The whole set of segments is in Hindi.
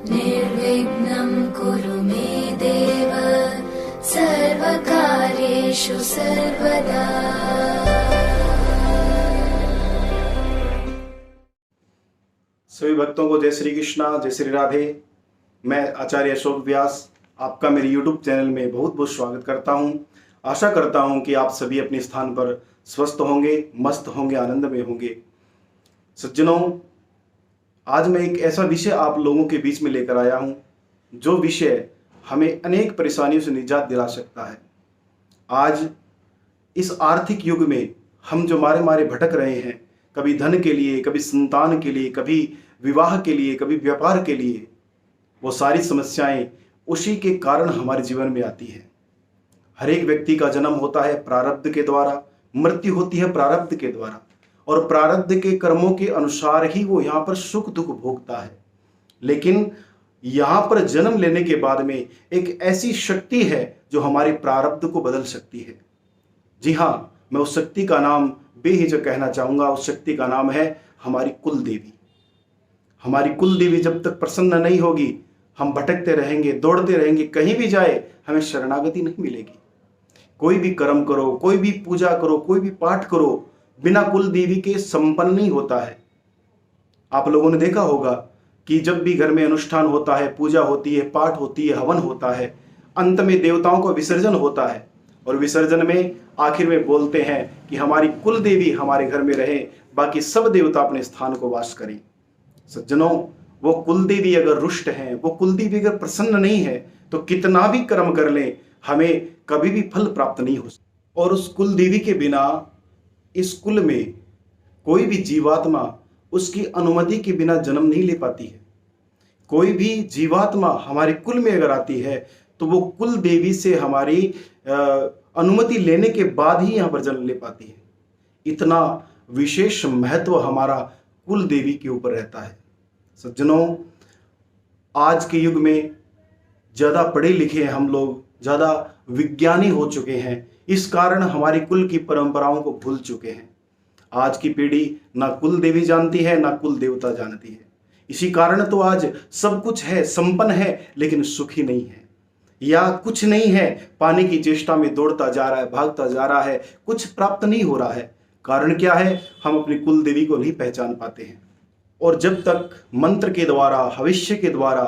निर्विघ्नं कुरु मे देव सर्वकार्येषु सर्वदा। सभी भक्तों को जय श्री कृष्णा, जय श्री राधे। मैं आचार्य अशोक व्यास आपका मेरे YouTube चैनल में बहुत बहुत स्वागत करता हूं। आशा करता हूं कि आप सभी अपने स्थान पर स्वस्थ होंगे, मस्त होंगे, आनंद में होंगे। सज्जनों, आज मैं एक ऐसा विषय आप लोगों के बीच में लेकर आया हूं जो विषय हमें अनेक परेशानियों से निजात दिला सकता है। आज इस आर्थिक युग में हम जो मारे मारे भटक रहे हैं, कभी धन के लिए, कभी संतान के लिए, कभी विवाह के लिए, कभी व्यापार के लिए, वो सारी समस्याएं उसी के कारण हमारे जीवन में आती है। हर एक व्यक्ति का जन्म होता है प्रारब्ध के द्वारा, मृत्यु होती है प्रारब्ध के द्वारा, और प्रारब्ध के कर्मों के अनुसार ही वो यहाँ पर सुख दुख भोगता है। लेकिन यहाँ पर जन्म लेने के बाद में एक ऐसी शक्ति है जो हमारे प्रारब्ध को बदल सकती है। जी हाँ, मैं उस शक्ति का नाम बेहिचक कहना चाहूँगा। उस शक्ति का नाम है हमारी कुल देवी। हमारी कुल देवी जब तक प्रसन्न नहीं होगी, हम भटकते रहेंगे, दौड़ते रहेंगे, कहीं भी जाए हमें शरणागति नहीं मिलेगी। कोई भी कर्म करो, कोई भी पूजा करो, कोई भी पाठ करो, बिना कुल देवी के संपन्न नहीं होता है। आप लोगों ने देखा होगा कि जब भी घर में अनुष्ठान होता है, पूजा होती है, पाठ होती है, हवन होता है, अंत में देवताओं का विसर्जन होता है और विसर्जन में आखिर में बोलते हैं कि हमारी कुल देवी हमारे घर में रहे, बाकी सब देवता अपने स्थान को वास करें। सज्जनों, वो कुल देवी अगर रुष्ट हैं, वो कुल देवी अगर प्रसन्न नहीं है, तो कितना भी कर्म कर लें हमें कभी भी फल प्राप्त नहीं हो सकता। और उस कुल देवी के बिना इस कुल में कोई भी जीवात्मा उसकी अनुमति के बिना जन्म नहीं ले पाती है। कोई भी जीवात्मा हमारे कुल में अगर आती है तो वो कुल देवी से हमारी अनुमति लेने के बाद ही यहाँ पर जन्म ले पाती है। इतना विशेष महत्व हमारा कुल देवी के ऊपर रहता है। सज्जनों, आज के युग में ज़्यादा पढ़े लिखे हैं हम लोग, ज़्यादा विज्ञानी हो चुके हैं, इस कारण हमारी कुल की परंपराओं को भूल चुके हैं। आज की पीढ़ी ना कुल देवी जानती है, ना कुल देवता जानती है। इसी कारण तो आज सब कुछ है, संपन्न है, लेकिन सुखी नहीं है, या कुछ नहीं है, पाने की चेष्टा में दौड़ता जा रहा है, भागता जा रहा है, कुछ प्राप्त नहीं हो रहा है। कारण क्या है? हम अपनी कुल देवी को नहीं पहचान पाते हैं। और जब तक मंत्र के द्वारा, भविष्य के द्वारा,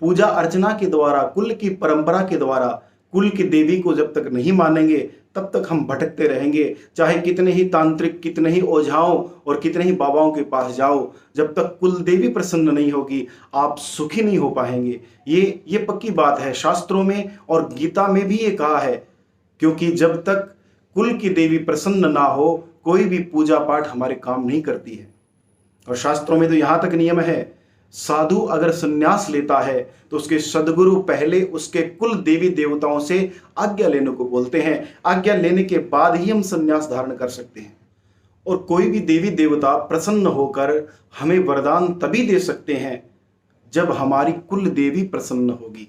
पूजा अर्चना के द्वारा, कुल की परंपरा के द्वारा कुल की देवी को जब तक नहीं मानेंगे, तब तक हम भटकते रहेंगे। चाहे कितने ही तांत्रिक, कितने ही ओझाओं और कितने ही बाबाओं के पास जाओ, जब तक कुल देवी प्रसन्न नहीं होगी आप सुखी नहीं हो पाएंगे। ये पक्की बात है। शास्त्रों में और गीता में भी ये कहा है, क्योंकि जब तक कुल की देवी प्रसन्न ना हो कोई भी पूजा पाठ हमारे काम नहीं करती है। और शास्त्रों में तो यहाँ तक नियम है, साधु अगर संन्यास लेता है तो उसके सदगुरु पहले उसके कुल देवी देवताओं से आज्ञा लेने को बोलते हैं। आज्ञा लेने के बाद ही हम संन्यास धारण कर सकते हैं। और कोई भी देवी देवता प्रसन्न होकर हमें वरदान तभी दे सकते हैं जब हमारी कुल देवी प्रसन्न होगी।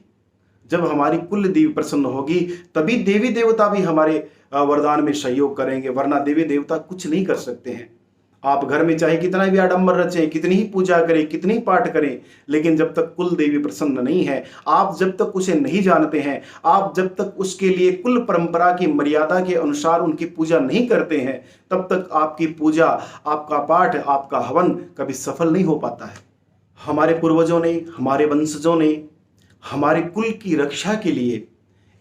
जब हमारी कुल देवी प्रसन्न होगी तभी देवी देवता भी हमारे वरदान में सहयोग करेंगे, वरना देवी देवता कुछ नहीं कर सकते हैं। आप घर में चाहे कितना भी आडंबर रचें, कितनी ही पूजा करें, कितनी ही पाठ करें, लेकिन जब तक कुल देवी प्रसन्न नहीं है, आप जब तक उसे नहीं जानते हैं, आप जब तक उसके लिए कुल परंपरा की मर्यादा के अनुसार उनकी पूजा नहीं करते हैं, तब तक आपकी पूजा, आपका पाठ, आपका हवन कभी सफल नहीं हो पाता है। हमारे पूर्वजों ने, हमारे वंशजों ने हमारे कुल की रक्षा के लिए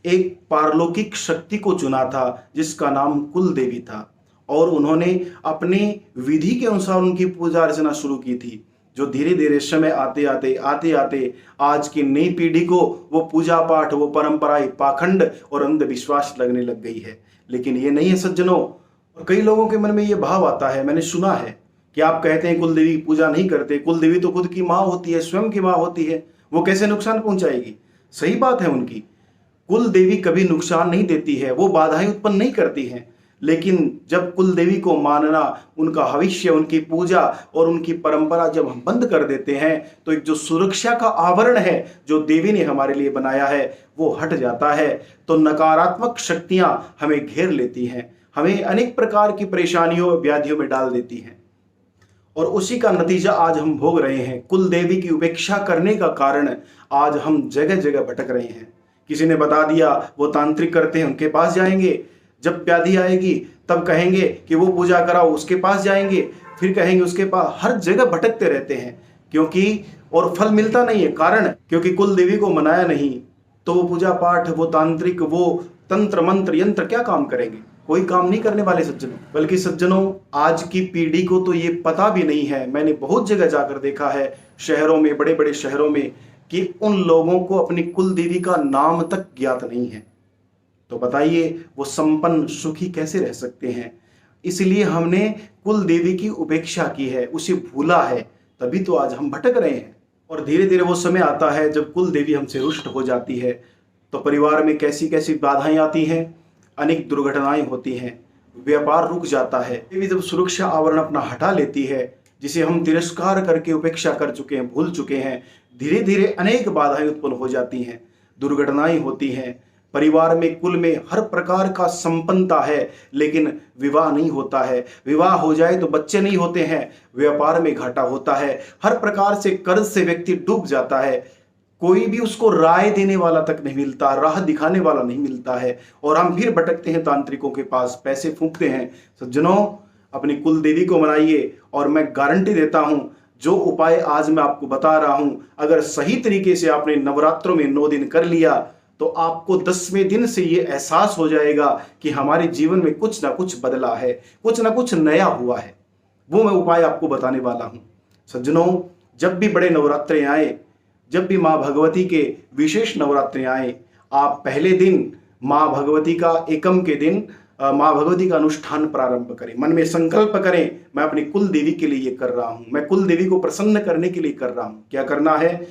एक पारलौकिक शक्ति को चुना था जिसका नाम कुल देवी था, और उन्होंने अपने विधि के अनुसार उनकी पूजा अर्चना शुरू की थी, जो धीरे धीरे समय आते आते आज की नई पीढ़ी को वो पूजा पाठ, वो परंपराएं पाखंड और अंधविश्वास लगने लग गई है। लेकिन ये नहीं है सज्जनों। और कई लोगों के मन में ये भाव आता है, मैंने सुना है कि आप कहते हैं कुल देवी की पूजा नहीं करते। कुल देवी तो खुद की माँ होती है, स्वयं की माँ होती है, वो कैसे नुकसान पहुंचाएगी? सही बात है उनकी, कुल देवी कभी नुकसान नहीं देती है, वो बाधाएं उत्पन्न नहीं करती हैं। लेकिन जब कुल देवी को मानना, उनका भविष्य, उनकी पूजा और उनकी परंपरा जब हम बंद कर देते हैं, तो एक जो सुरक्षा का आवरण है जो देवी ने हमारे लिए बनाया है वो हट जाता है। तो नकारात्मक शक्तियां हमें घेर लेती हैं, हमें अनेक प्रकार की परेशानियों, व्याधियों में डाल देती हैं। और उसी का नतीजा आज हम भोग रहे हैं। कुल देवी की उपेक्षा करने का कारण आज हम जगह जगह भटक रहे हैं। किसी ने बता दिया वो तांत्रिक करते हैं, उनके पास जाएंगे। जब व्याधि आएगी तब कहेंगे कि वो पूजा कराओ, उसके पास जाएंगे। फिर कहेंगे उसके पास। हर जगह भटकते रहते हैं क्योंकि और फल मिलता नहीं है। कारण क्योंकि कुल देवी को मनाया नहीं, तो वो पूजा पाठ, वो तांत्रिक, वो तंत्र मंत्र यंत्र क्या काम करेंगे? कोई काम नहीं करने वाले सज्जनों। बल्कि सज्जनों, आज की पीढ़ी को तो ये पता भी नहीं है। मैंने बहुत जगह जाकर देखा है, शहरों में, बड़े बड़े शहरों में, कि उन लोगों को अपनी कुल देवी का नाम तक ज्ञात नहीं है। तो बताइए वो संपन्न सुखी कैसे रह सकते हैं? इसलिए हमने कुल देवी की उपेक्षा की है, उसे भूला है, तभी तो आज हम भटक रहे हैं। और धीरे धीरे वो समय आता है जब कुल देवी हमसे रुष्ट हो जाती है, तो परिवार में कैसी कैसी बाधाएं आती हैं, अनेक दुर्घटनाएं होती हैं, व्यापार रुक जाता है। देवी जब सुरक्षा आवरण अपना हटा लेती है, जिसे हम तिरस्कार करके उपेक्षा कर चुके हैं, भूल चुके हैं, धीरे धीरे अनेक बाधाएं उत्पन्न हो जाती हैं, दुर्घटनाएं होती हैं। परिवार में, कुल में हर प्रकार का संपन्नता है, लेकिन विवाह नहीं होता है। विवाह हो जाए तो बच्चे नहीं होते हैं, व्यापार में घाटा होता है, हर प्रकार से कर्ज से व्यक्ति डूब जाता है। कोई भी उसको राय देने वाला तक नहीं मिलता, राह दिखाने वाला नहीं मिलता है, और हम फिर भटकते हैं तांत्रिकों के पास, पैसे फूंकते हैं। सज्जनों, अपनी कुल देवी को मनाइए, और मैं गारंटी देता हूं, जो उपाय आज मैं आपको बता रहा हूं, अगर सही तरीके से आपने नवरात्रों में 9 दिन कर लिया, तो आपको 10वें दिन से ये एहसास हो जाएगा कि हमारे जीवन में कुछ ना कुछ बदला है, कुछ ना कुछ नया हुआ है। वो मैं उपाय आपको बताने वाला हूं। सज्जनों, जब भी बड़े नवरात्रे आए, जब भी माँ भगवती के विशेष नवरात्रे आए, आप पहले दिन माँ भगवती का एकम के दिन माँ भगवती का अनुष्ठान प्रारंभ करें। मन में संकल्प करें, मैं अपनी कुल देवी के लिए ये कर रहा हूं, मैं कुल देवी को प्रसन्न करने के लिए कर रहा हूं। क्या करना है?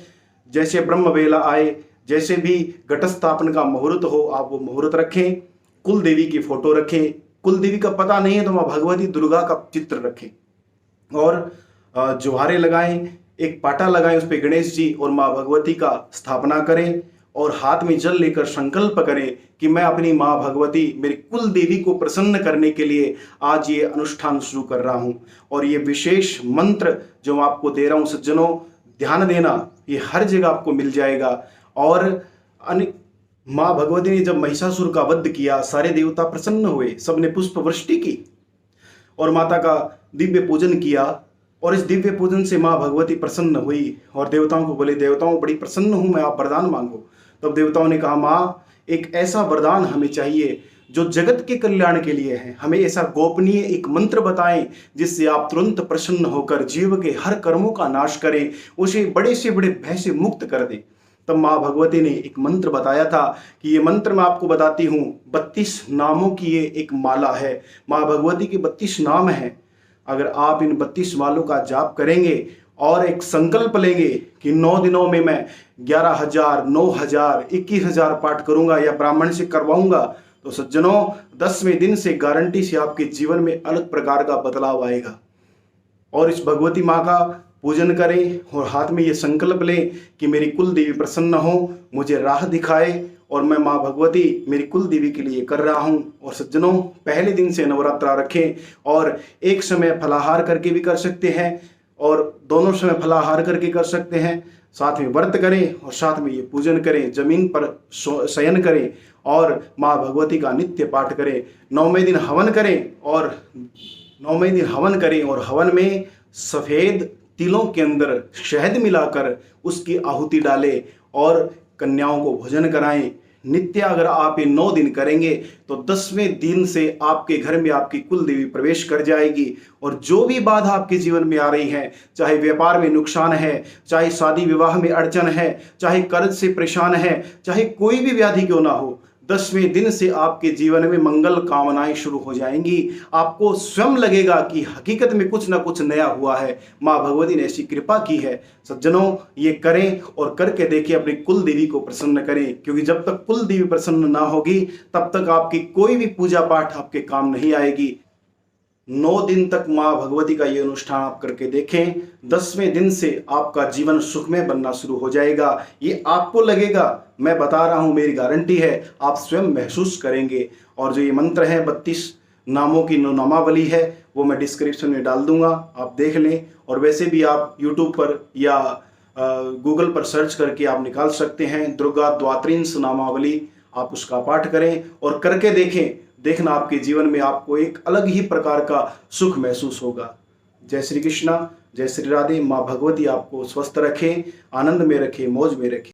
जैसे ब्रह्म बेला आए, जैसे भी घट स्थापन का मुहूर्त हो, आप वो मुहूर्त रखें, कुल देवी की फोटो रखें। कुल देवी का पता नहीं है तो माँ भगवती दुर्गा का चित्र रखें, और जोहारे लगाएं, एक पाटा लगाएं, उस पर गणेश जी और माँ भगवती का स्थापना करें, और हाथ में जल लेकर संकल्प करें कि मैं अपनी माँ भगवती, मेरी कुल देवी को प्रसन्न करने के लिए आज ये अनुष्ठान शुरू कर रहा हूँ। और ये विशेष मंत्र जो मैं आपको दे रहा हूँ सज्जनों, ध्यान देना, ये हर जगह आपको मिल जाएगा। और माँ भगवती ने जब महिषासुर का वध किया, सारे देवता प्रसन्न हुए, सबने पुष्प वृष्टि की और माता का दिव्य पूजन किया, और इस दिव्य पूजन से माँ भगवती प्रसन्न हुई और देवताओं को बोले, देवताओं बड़ी प्रसन्न हूं मैं, आप वरदान मांगो। तब देवताओं ने कहा, माँ एक ऐसा वरदान हमें चाहिए जो जगत के कल्याण के लिए है, हमें ऐसा गोपनीय एक मंत्र बताएं जिससे आप तुरंत प्रसन्न होकर जीव के हर कर्मों का नाश करें, उसे बड़े से बड़े भय से मुक्त कर दें। तब माँ भगवती ने एक मंत्र बताया था कि ये मंत्र मैं आपको बताती हूँ, 32 नामों की ये एक माला है। माँ भगवती के 32 नाम हैं। अगर आप इन 32 मालों का जाप करेंगे और एक संकल्प लेंगे कि 9 दिनों में मैं 11,000, 9,000, 21,000 पाठ करूंगा या ब्राह्मण से करवाऊंगा, तो सज्जनों 10वें दिन से गारंटी से आपके जीवन में अलग प्रकार का बदलाव आएगा। और इस भगवती माँ का पूजन करें और हाथ में ये संकल्प लें कि मेरी कुल देवी प्रसन्न हो, मुझे राह दिखाए, और मैं माँ भगवती मेरी कुल देवी के लिए कर रहा हूँ। और सज्जनों, पहले दिन से नवरात्रा रखें, और एक समय फलाहार करके भी कर सकते हैं, और दोनों समय फलाहार करके कर सकते हैं। साथ में व्रत करें और साथ में ये पूजन करें, जमीन पर शयन करें और माँ भगवती का नित्य पाठ करें। 9वें दिन हवन करें, और 9वें दिन हवन करें, और हवन में सफ़ेद तिलों के अंदर शहद मिलाकर उसकी आहुति डालें और कन्याओं को भोजन कराएं। नित्य अगर आप ये 9 दिन करेंगे तो 10वें दिन से आपके घर में आपकी कुल देवी प्रवेश कर जाएगी, और जो भी बाधा आपके जीवन में आ रही है, चाहे व्यापार में नुकसान है, चाहे शादी विवाह में अड़चन है, चाहे कर्ज से परेशान है, चाहे कोई भी व्याधि क्यों ना हो, 10वें दिन से आपके जीवन में मंगल कामनाएं शुरू हो जाएंगी। आपको स्वयं लगेगा कि हकीकत में कुछ ना कुछ नया हुआ है, माँ भगवती ने ऐसी कृपा की है। सज्जनों, ये करें और करके देखिए, अपनी कुल देवी को प्रसन्न करें, क्योंकि जब तक कुल देवी प्रसन्न ना होगी तब तक आपकी कोई भी पूजा पाठ आपके काम नहीं आएगी। 9 दिन तक माँ भगवती का ये अनुष्ठान आप करके देखें, 10वें दिन से आपका जीवन सुखमय बनना शुरू हो जाएगा। ये आपको लगेगा, मैं बता रहा हूँ, मेरी गारंटी है, आप स्वयं महसूस करेंगे। और जो ये मंत्र है 32 नामों की नामावली है वो मैं डिस्क्रिप्शन में डाल दूंगा, आप देख लें। और वैसे भी आप यूट्यूब पर या गूगल पर सर्च करके आप निकाल सकते हैं दुर्गा द्वात्रिंश नामावली, आप उसका पाठ करें और करके देखें, देखना आपके जीवन में आपको एक अलग ही प्रकार का सुख महसूस होगा। जय श्री कृष्णा, जय श्री राधे। माँ भगवती आपको स्वस्थ रखें, आनंद में रखें, मौज में रखें।